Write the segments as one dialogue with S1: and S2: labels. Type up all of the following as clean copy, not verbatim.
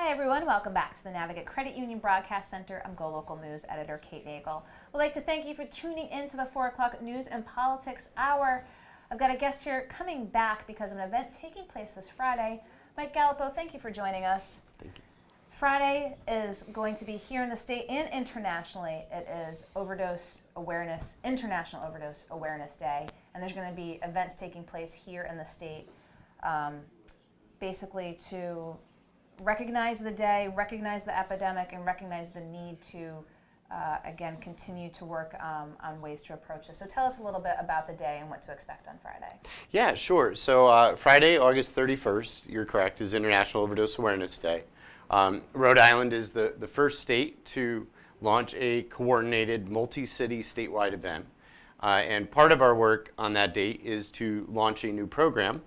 S1: Hi everyone, welcome back to the Navigate Credit Union Broadcast Center. I'm GoLocal News Editor Kate Nagel. We'd like to thank you for tuning in to the 4 o'clock News and Politics Hour. I've got a guest here coming back because of an event taking place this Friday. Mike Galipeau, thank you for joining us.
S2: Thank you.
S1: Friday is going to be here in the state and internationally. It is International Overdose Awareness Day, and there's going to be events taking place here in the state basically to recognize the day, recognize the epidemic, and recognize the need to, again, continue to work on ways to approach this. So tell us a little bit about the day and what to expect on Friday.
S2: Yeah, sure. So Friday, August 31st, you're correct, is International Overdose Awareness Day. Rhode Island is the first state to launch a coordinated multi-city statewide event. And part of our work on that date is to launch a new program,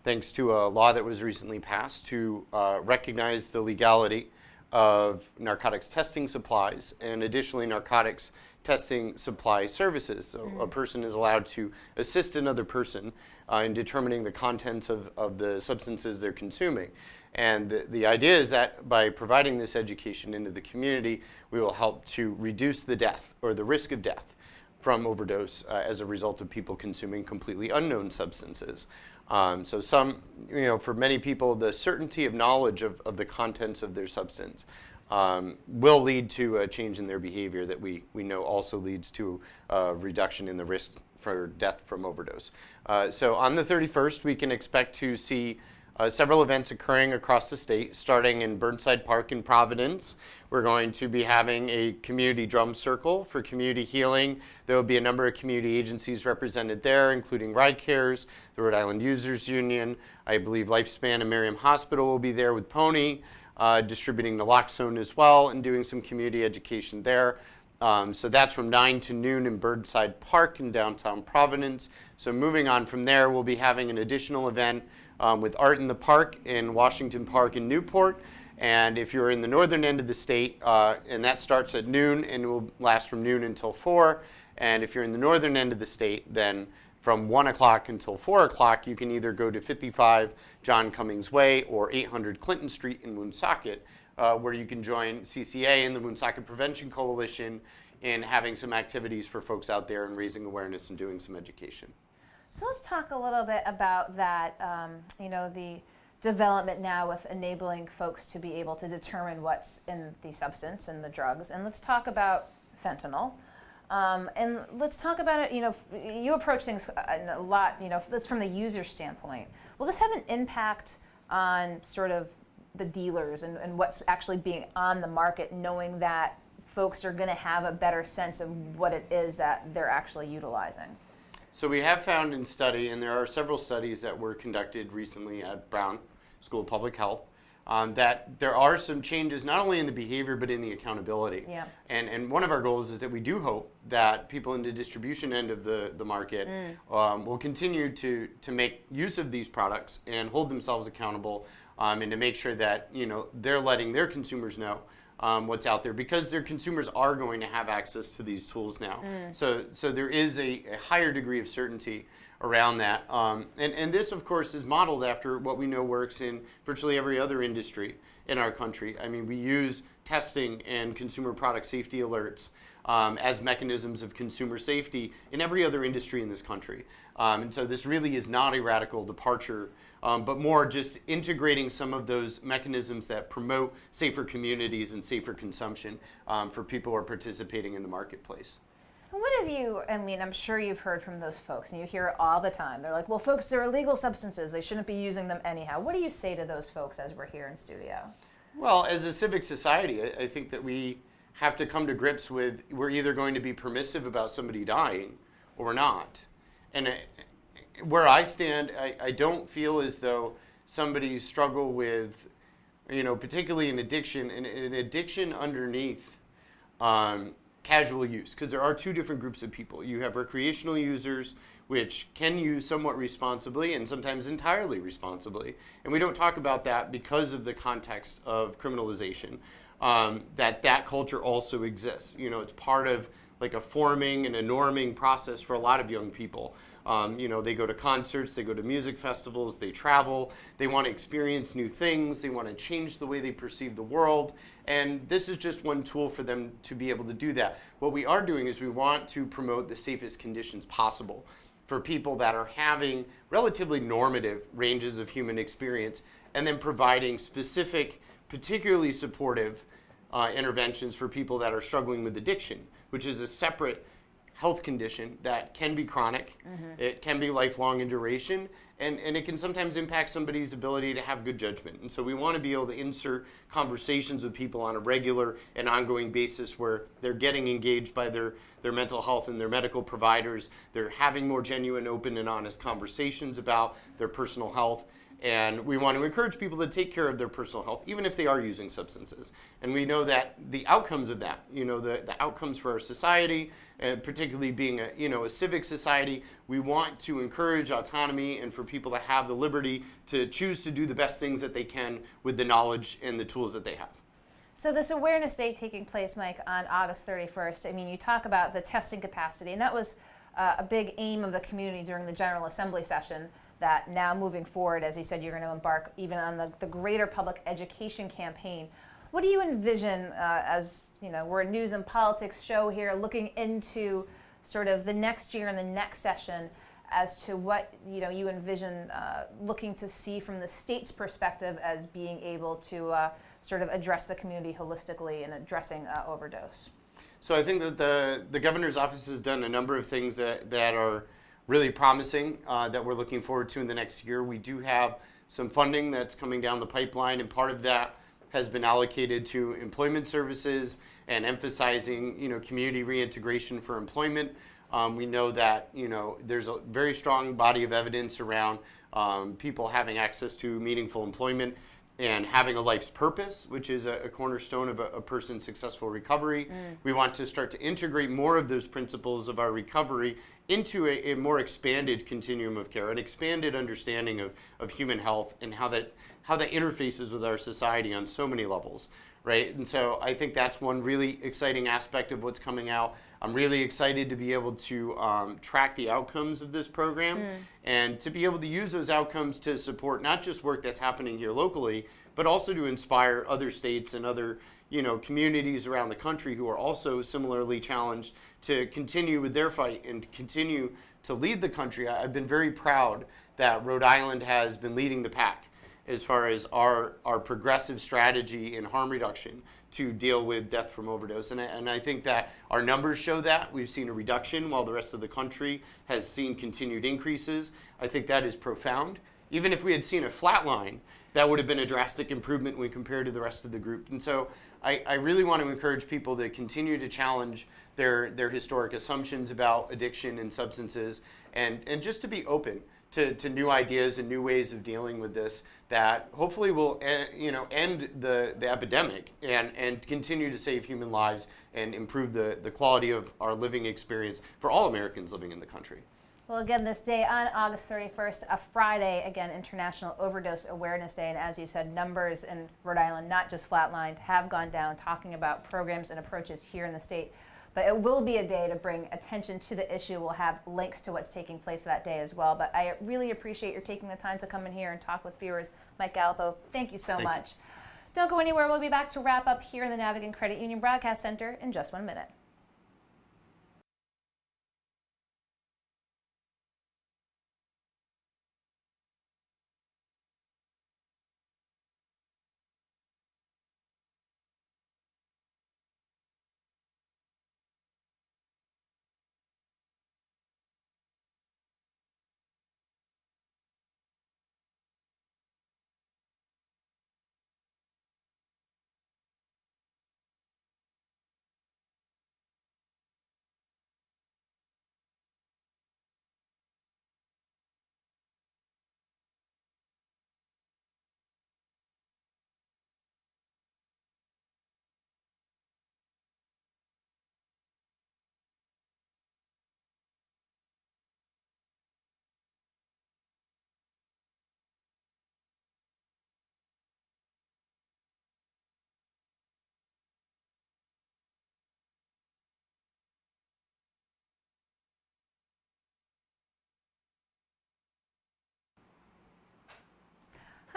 S2: thanks to a law that was recently passed to recognize the legality of narcotics testing supplies and additionally narcotics testing supply services. So a person is allowed to assist another person in determining the contents of the substances they're consuming. And the idea is that by providing this education into the community, we will help to reduce the death or the risk of death from overdose as a result of people consuming completely unknown substances. So for many people, the certainty of knowledge of the contents of their substance will lead to a change in their behavior that we know also leads to a reduction in the risk for death from overdose. So on the 31st, we can expect to see several events occurring across the state, starting in Burnside Park in Providence. We're going to be having a community drum circle for community healing. There will be a number of community agencies represented there, including Ride Cares, the Rhode Island Users Union. I believe Lifespan and Merriam Hospital will be there with Pony, distributing naloxone as well and doing some community education there. So that's from 9 to noon in Burnside Park in downtown Providence. So moving on from there, we'll be having an additional event with Art in the Park in Washington Park in Newport. And if you're in the northern end of the state, and that starts at noon and will last from noon until 4. And if you're in the northern end of the state, then from 1 o'clock until 4 o'clock, you can either go to 55 John Cummings Way or 800 Clinton Street in Woonsocket, where you can join CCA and the Woonsocket Prevention Coalition in having some activities for folks out there and raising awareness and doing some education.
S1: So let's talk a little bit about that, the development now with enabling folks to be able to determine what's in the substance and the drugs. And let's talk about fentanyl. And let's talk about it, you approach things a lot, that's from the user standpoint. Will this have an impact on sort of the dealers and what's actually being on the market, knowing that folks are going to have a better sense of what it is that they're actually utilizing?
S2: So we have found in study, and there are several studies that were conducted recently at Brown School of Public Health, that there are some changes not only in the behavior but in the accountability.
S1: Yeah.
S2: And one of our goals is that we do hope that people in the distribution end of the market will continue to make use of these products and hold themselves accountable, and to make sure that they're letting their consumers know what's out there, because their consumers are going to have access to these tools now. So there is a higher degree of certainty around that. And this, of course, is modeled after what we know works in virtually every other industry in our country. I mean, we use testing and consumer product safety alerts as mechanisms of consumer safety in every other industry in this country. And so this really is not a radical departure, but more just integrating some of those mechanisms that promote safer communities and safer consumption for people who are participating in the marketplace.
S1: What have you, I'm sure you've heard from those folks, and you hear it all the time. They're like, well, folks, they're illegal substances. They shouldn't be using them anyhow. What do you say to those folks as we're here in studio?
S2: Well, as a civic society, I think that we have to come to grips with, we're either going to be permissive about somebody dying or we're not. And where I stand, I don't feel as though somebody's struggle with, particularly an addiction, an addiction underneath casual use, because there are two different groups of people. You have recreational users, which can use somewhat responsibly and sometimes entirely responsibly. And we don't talk about that because of the context of criminalization, that culture also exists. It's part of like a forming and a norming process for a lot of young people. They go to concerts, they go to music festivals, they travel, they want to experience new things, they want to change the way they perceive the world. And this is just one tool for them to be able to do that. What we are doing is we want to promote the safest conditions possible for people that are having relatively normative ranges of human experience, and then providing specific, particularly supportive interventions for people that are struggling with addiction, which is a separate health condition that can be chronic, it can be lifelong in duration, and it can sometimes impact somebody's ability to have good judgment. And so we want to be able to insert conversations with people on a regular and ongoing basis where they're getting engaged by their mental health and their medical providers, they're having more genuine, open, and honest conversations about their personal health. And we want to encourage people to take care of their personal health, even if they are using substances. And we know that the outcomes of that, the outcomes for our society, and particularly being a civic society, we want to encourage autonomy and for people to have the liberty to choose to do the best things that they can with the knowledge and the tools that they have.
S1: So this awareness day taking place, Mike, on August 31st, I mean, you talk about the testing capacity, and that was a big aim of the community during the General Assembly session, that now moving forward, as you said, you're going to embark even on the greater public education campaign. What do you envision as, we're a news and politics show here, looking into sort of the next year and the next session as to what, you envision looking to see from the state's perspective as being able to sort of address the community holistically in addressing overdose?
S2: So I think that the governor's office has done a number of things that are really promising that we're looking forward to in the next year. We do have some funding that's coming down the pipeline, and part of that has been allocated to employment services and emphasizing, community reintegration for employment. We know that, there's a very strong body of evidence around people having access to meaningful employment and having a life's purpose, which is a cornerstone of a person's successful recovery. We want to start to integrate more of those principles of our recovery into a more expanded continuum of care, an expanded understanding of human health and how that interfaces with our society on so many levels, right? And so I think that's one really exciting aspect of what's coming out. I'm really excited to be able to track the outcomes of this program and to be able to use those outcomes to support not just work that's happening here locally, but also to inspire other states and other communities around the country who are also similarly challenged to continue with their fight and continue to lead the country. I've been very proud that Rhode Island has been leading the pack as far as our progressive strategy in harm reduction to deal with death from overdose. And I think that our numbers show that. We've seen a reduction while the rest of the country has seen continued increases. I think that is profound. Even if we had seen a flat line, that would have been a drastic improvement when compared to the rest of the group. And so I really want to encourage people to continue to challenge their historic assumptions about addiction and substances, and just to be open to new ideas and new ways of dealing with this that hopefully will end the epidemic and continue to save human lives and improve the quality of our living experience for all Americans living in the country.
S1: Well, again, this day on August 31st, a Friday, again, International Overdose Awareness Day. And as you said, numbers in Rhode Island, not just flatlined, have gone down, talking about programs and approaches here in the state. But it will be a day to bring attention to the issue. We'll have links to what's taking place that day as well. But I really appreciate your taking the time to come in here and talk with viewers. Mike Galipeau, thank you so much. Don't go anywhere. We'll be back to wrap up here in the Navigant Credit Union Broadcast Center in just 1 minute.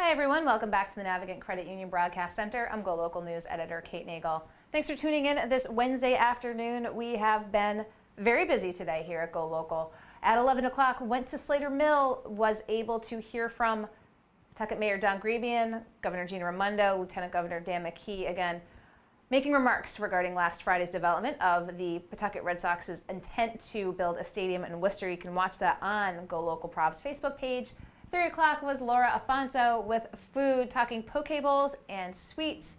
S1: Hi everyone, welcome back to the Navigant Credit Union Broadcast Center. I'm GoLocal News editor Kate Nagel. Thanks for tuning in this Wednesday afternoon. We have been very busy today here at GoLocal. At 11 o'clock, went to Slater Mill, was able to hear from Pawtucket Mayor Don Grebian, Governor Gina Raimondo, Lieutenant Governor Dan McKee, again, making remarks regarding last Friday's development of the Pawtucket Red Sox's intent to build a stadium in Worcester. You can watch that on GoLocal Prov's Facebook page. 3 o'clock was Laura Afonso with food, talking poke bowls and sweets.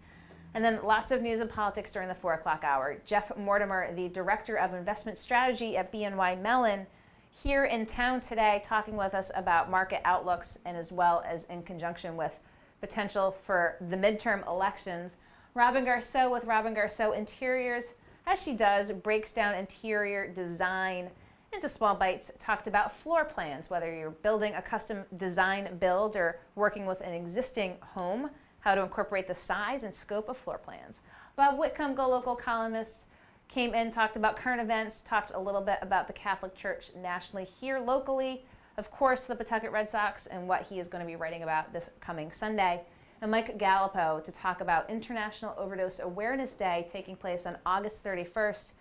S1: And then lots of news and politics during the 4 o'clock hour. Jeff Mortimer, the Director of Investment Strategy at BNY Mellon, here in town today talking with us about market outlooks and as well as in conjunction with potential for the midterm elections. Robin Garceau with Robin Garceau Interiors, as she does, breaks down interior design into small bites, talked about floor plans, whether you're building a custom design build or working with an existing home, how to incorporate the size and scope of floor plans. Bob Whitcomb, GoLocal columnist, came in, talked about current events, talked a little bit about the Catholic Church nationally, here locally, of course, the Pawtucket Red Sox and what he is going to be writing about this coming Sunday. And Mike Galipeau to talk about International Overdose Awareness Day taking place on August 31st.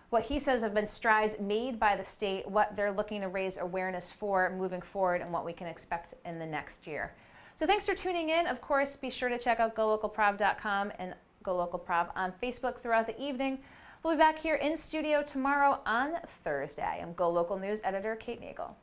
S1: What he says have been strides made by the state, what they're looking to raise awareness for moving forward, and what we can expect in the next year. So thanks for tuning in. Of course, be sure to check out GoLocalProv.com and GoLocalProv on Facebook throughout the evening. We'll be back here in studio tomorrow on Thursday. I'm GoLocal News editor Kate Nagel.